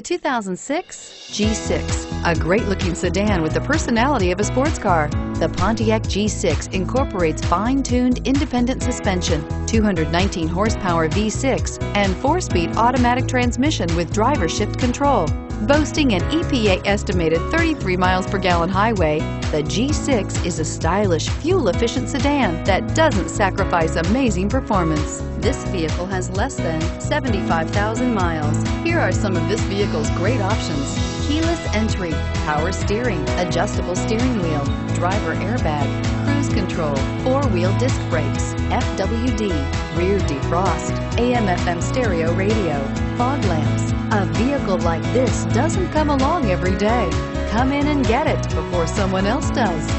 2006 G6, a great-looking sedan with the personality of a sports car. The Pontiac G6 incorporates fine-tuned independent suspension, 219 horsepower V6, and 4-speed automatic transmission with driver shift control. Boasting an EPA estimated 33 miles per gallon highway, the G6 is a stylish, fuel-efficient sedan that doesn't sacrifice amazing performance. This vehicle has less than 75,000 miles. Here are some of this vehicle's great options: keyless entry, power steering, adjustable steering wheel, driver airbag, cruise control, 4-wheel disc brakes, FWD, rear defrost, AM/FM stereo radio, fog lamps. A vehicle like this doesn't come along every day. Come in and get it before someone else does.